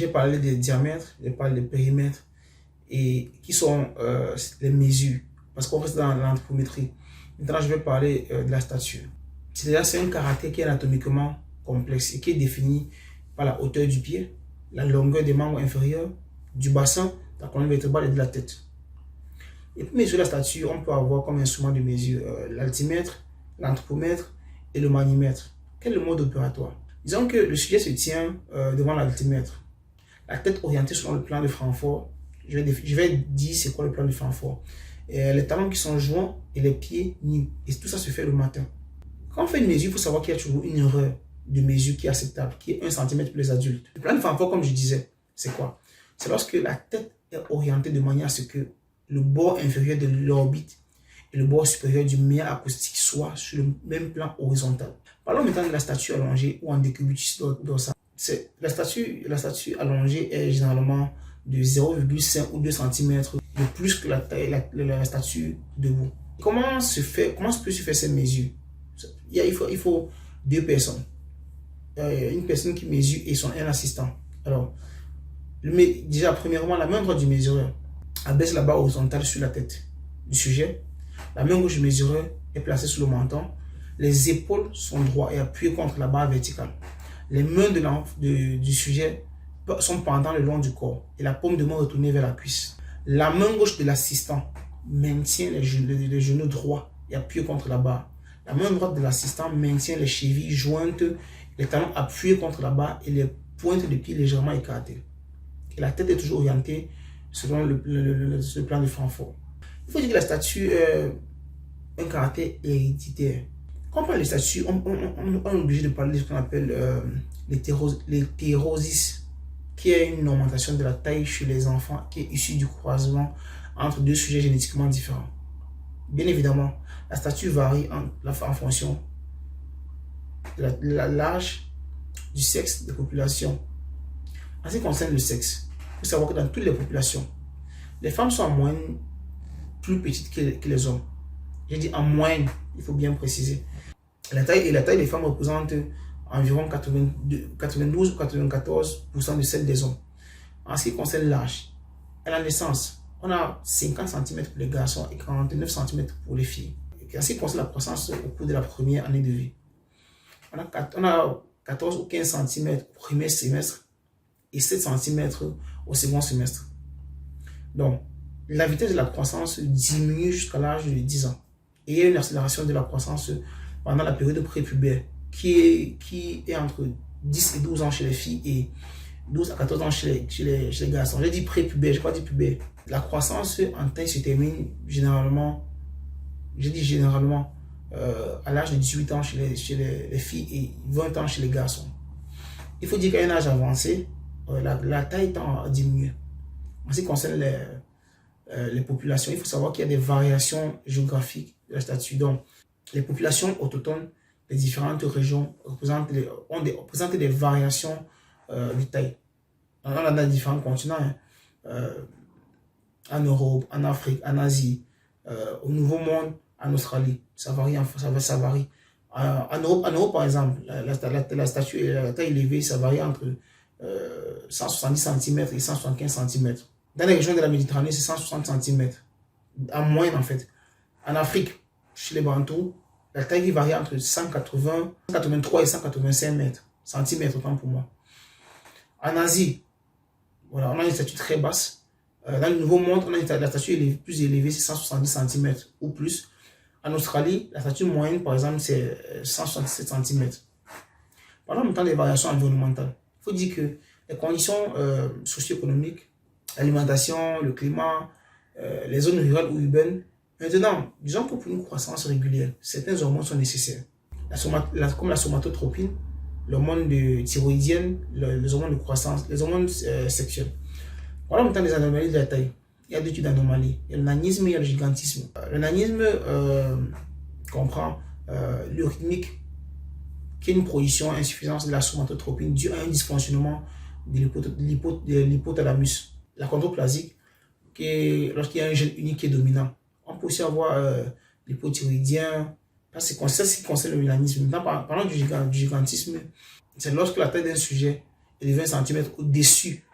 j'ai parlé des diamètres, j'ai parlé des périmètres et qui sont les mesures. Parce qu'on reste dans l'anthropométrie. Maintenant, je vais parler de la stature. C'est un caractère qui est anatomiquement complexe et qui est défini par la hauteur du pied, la longueur des membres inférieurs, du bassin, de la colonne vertébrale et de la tête. Et pour mesurer la stature, on peut avoir comme instrument de mesure l'altimètre, l'anthropomètre et le manimètre. Quel est le mode opératoire? Disons que le sujet se tient devant l'altimètre, la tête orientée selon le plan de Francfort. Je vais dire c'est quoi le plan de Francfort. Les talons qui sont joints et les pieds nus. Et tout ça se fait le matin. Quand on fait une mesure, il faut savoir qu'il y a toujours une erreur de mesure qui est acceptable, qui est 1 cm pour les adultes. Le plan de Francfort, comme je disais, c'est quoi? C'est lorsque la tête est orientée de manière à ce que le bord inférieur de l'orbite et le bord supérieur du méa acoustique soient sur le même plan horizontal. Parlons maintenant de la statue allongée ou en décubitus dorsal. La statue allongée est généralement de 0,5 ou 2 cm de plus que la statue debout. Comment peut se faire ces mesures? Il faut deux personnes. Une personne qui mesure et un assistant. Alors, déjà, premièrement, la main droite du mesureur abaisse la barre horizontale sur la tête du sujet. La main gauche du mesureur est placée sur le menton. Les épaules sont droites et appuyées contre la barre verticale. Les mains du sujet sont pendant le long du corps et la paume de main retournée vers la cuisse. La main gauche de l'assistant maintient les genoux droits et appuyés contre la barre. La main droite de l'assistant maintient les chevilles jointes, les talons appuyés contre la barre et les pointes de pied légèrement écartées. Et la tête est toujours orientée selon le plan de Francfort. Il faut dire que la statue a un caractère héréditaire. Quand on parle de statue, on est obligé de parler de ce qu'on appelle l'hétérosis, qui est une augmentation de la taille chez les enfants qui est issue du croisement entre deux sujets génétiquement différents. Bien évidemment, la stature varie en fonction de l'âge, du sexe des populations. En ce qui concerne le sexe, il faut savoir que dans toutes les populations, les femmes sont en moyenne plus petites que les hommes. J'ai dit en moyenne, il faut bien préciser. La taille des femmes représente environ 92 ou 94% de celle des hommes. En ce qui concerne l'âge, à la naissance, on a 50 cm pour les garçons et 49 cm pour les filles. Et en ce qui concerne la croissance au cours de la première année de vie, on a 14 ou 15 cm au premier semestre et 7 cm au second semestre. Donc, la vitesse de la croissance diminue jusqu'à l'âge de 10 ans. Et il y a une accélération de la croissance pendant la période prépubère qui est entre 10 et 12 ans chez les filles et 12 à 14 ans chez les garçons. J'ai dit prépubère, je n'ai pas dit pubère. La croissance en taille se termine généralement, à l'âge de 18 ans chez les filles et 20 ans chez les garçons. Il faut dire qu'à un âge avancé, la taille tend à diminuer. En ce qui concerne les populations, il faut savoir qu'il y a des variations géographiques de la statue. Donc, les populations autochtones des différentes régions présentent des variations de taille. On a dans différents continents, en Europe, en Afrique, en Asie, au Nouveau Monde, en Australie. Ça varie. En Europe, par exemple, la statue et la taille élevée, ça varie entre 170 cm et 175 cm. Dans les régions de la Méditerranée, c'est 160 cm. En moyenne, en fait. En Afrique, chez les Bantous, la taille varie entre 183 et 185 cm, autant pour moi. En Asie, voilà, on a une statue très basse. Dans le Nouveau Monde, on a la statue plus élevée, c'est 170 cm ou plus. En Australie, la statue moyenne, par exemple, c'est 167 cm. Parlons maintenant des variations environnementales. Il faut dire que les conditions socio-économiques, l'alimentation, le climat, les zones rurales ou urbaines. Maintenant, disons que pour une croissance régulière, certaines hormones sont nécessaires. Comme la somatotropine, l'hormone thyroïdienne, les hormones de croissance, les hormones sexuelles. Voilà maintenant les anomalies de la taille. Il y a deux types d'anomalies. Il y a le nanisme et il y a le gigantisme. Le nanisme comprend l'eurythmique, qui est une production insuffisante de la somatotropine due à un dysfonctionnement de l'hypothalamus. La chondroplasique, lorsqu'il y a un gène unique qui est dominant. On peut aussi avoir l'hypothyroïdien. C'est ce qui concerne le nanisme. Parlant du gigantisme, c'est lorsque la taille d'un sujet est de 20 cm au-dessus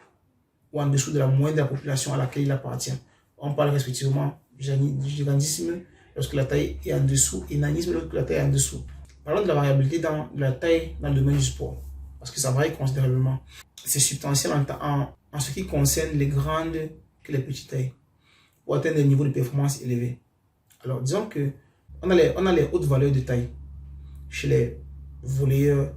ou en dessous de la moyenne de la population à laquelle il appartient. On parle respectivement du gigantisme lorsque la taille est en dessous et nanisme lorsque la taille est en dessous. Parlons de la variabilité dans la taille dans le domaine du sport, parce que ça varie considérablement. C'est substantiel en ce qui concerne les grandes que les petites tailles, pour atteindre des niveaux de performance élevés. Alors, disons que on a les hautes valeurs de taille chez les volleyeurs,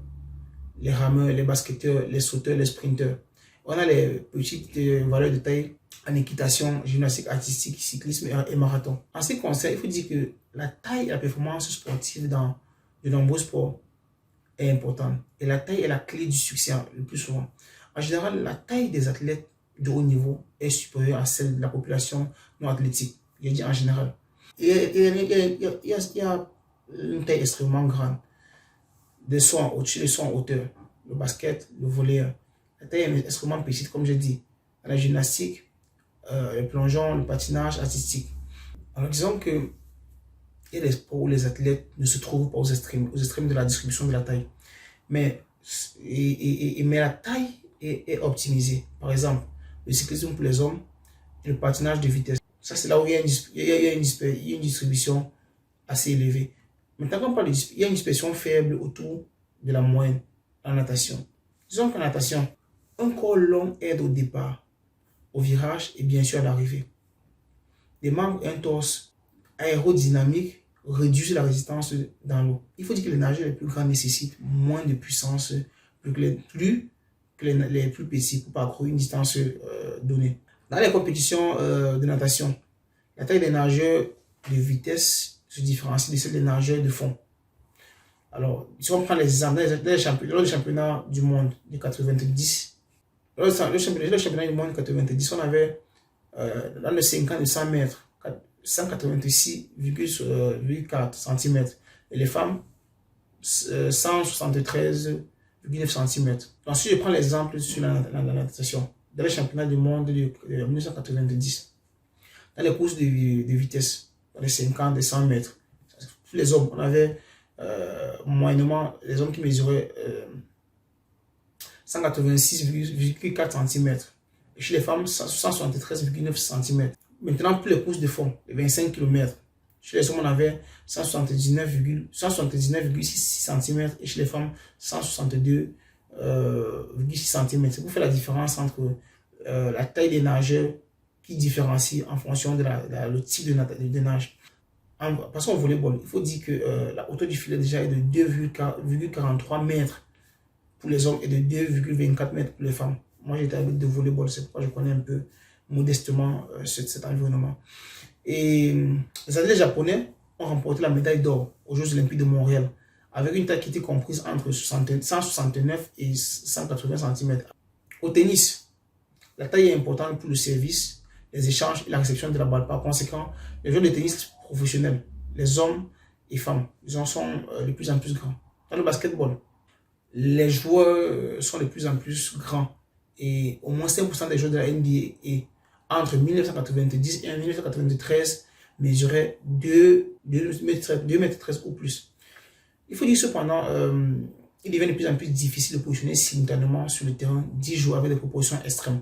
les rameurs, les basketteurs, les sauteurs, les sprinteurs. On a les petites valeurs de taille en équitation, gymnastique artistique, cyclisme et marathon. En ce qui concerne, il faut dire que la taille et la performance sportive dans de nombreux sports est importante. Et la taille est la clé du succès le plus souvent. En général, la taille des athlètes de haut niveau est supérieure à celle de la population non athlétique. Il dit en général. Il y a une taille extrêmement grande. Des sauts en hauteur, les sauts en hauteur, le basket, le volley. La taille est extrêmement petite, comme je dis. La gymnastique, le plongeon, le patinage artistique. Alors disons que il y a des sports où les athlètes ne se trouvent pas aux extrêmes de la distribution de la taille. Mais la taille est optimisée. Par exemple, le cyclisme pour les hommes et le patinage de vitesse. Ça, c'est là où il y a une distribution assez élevée. Maintenant, quand on parle il y a une dispersion faible autour de la moyenne en natation. Disons qu'en natation, un corps long aide au départ, au virage et bien sûr à l'arrivée. Des membres et un torse aérodynamique réduisent la résistance dans l'eau. Il faut dire que les nageurs les plus grands nécessitent moins de puissance que les plus petits pour parcourir une distance donnée. Dans les compétitions de natation, la taille des nageurs de vitesse se différencie de celle des nageurs de fond. Alors, si on prend les exemples, lors du championnat du monde de 90, lors du championnat du monde de 90, on avait dans le 50 de 100 mètres, 186,4 cm. Et les femmes, 173,9 cm. Ensuite, je prends l'exemple sur la natation. Dans les championnats du monde de 1990, dans les courses de vitesse, dans les 50 et 100 mètres, pour les hommes, on avait moyennement les hommes qui mesuraient 186,4 cm. Et chez les femmes, 173,9 cm. Maintenant, pour les courses de fond, les 25 km, chez les hommes, on avait 179,6 cm et chez les femmes, 162,6 cm. C'est pour faire la différence entre la taille des nageurs qui différencie en fonction de le type de nage. Passons au volleyball. Il faut dire que la hauteur du filet déjà est de 2,43 mètres pour les hommes et de 2,24 mètres pour les femmes. Moi, j'étais habitué de volleyball, c'est pourquoi je connais un peu modestement cet environnement. Et les athlètes japonais ont remporté la médaille d'or aux Jeux Olympiques de Montréal avec une taille qui était comprise entre 169 et 180 cm. Au tennis, la taille est importante pour le service, les échanges et la réception de la balle. Par conséquent, les joueurs de tennis professionnels, les hommes et femmes, ils en sont de plus en plus grands. Dans le basketball, les joueurs sont de plus en plus grands et au moins 5% des joueurs de la NBA entre 1990 et 1993 mesuraient 2,13 m ou plus. Il faut dire cependant, il devient de plus en plus difficile de positionner simultanément sur le terrain 10 joueurs avec des proportions extrêmes,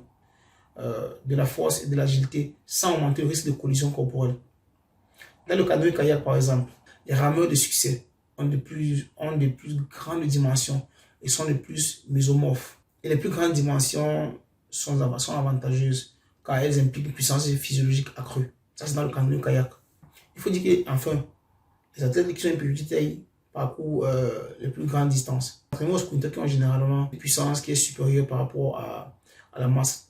de la force et de l'agilité sans augmenter le risque de collision corporelle. Dans le canoë-kayak par exemple, les rameurs de succès ont de plus grandes dimensions et sont de plus mésomorphes. Et les plus grandes dimensions sont avantageuses car elles impliquent une puissance physiologique accrue. Ça, c'est dans le canoë-kayak. Il faut dire qu'enfin, les athlètes qui sont une petite taille parcourent les plus grandes distances. Contrairement aux sprinters qui ont généralement une puissance qui est supérieure par rapport à la masse.